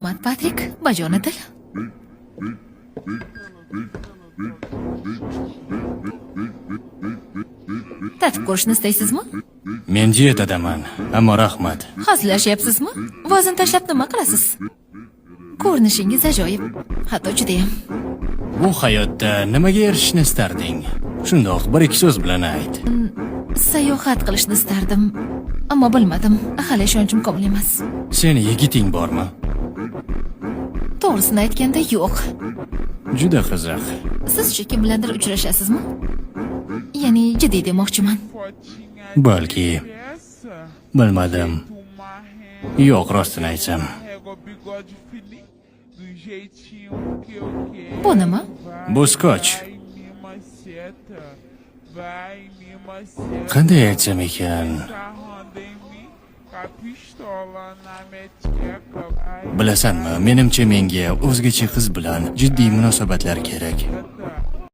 Rahmat, Patrik. Bajona til. Tatib ko'rishni istaysizmi? Men diyetadaman, ammo rahmat. Hazillashyapsizmi? Vazn tashlab nima qilasiz? Ko'rinishingiz ajoyib. Hatto judayam. Bu hayotda nimaga erishishni istarding? Shundoq bir-ikki so'z bilan ayt. Sayohat qilishni istardim, ammo bilmadim. Hali ishonchim komil emas. Seni yigiting bormi? To'g'risini aytganda yo'q. Juda qiziq. Siz-chi kim bilandir uchrashasizmi? Ya'ni jiddiy demoqchiman. Balki. Bilmadim. Yo'q, rostini aytsam. Bu nima? Bu skoch. Qanday aytsam ekan? Bilasanmi, menimcha menga o'zgacha qiz bilan jiddiy munosabatlar kerak.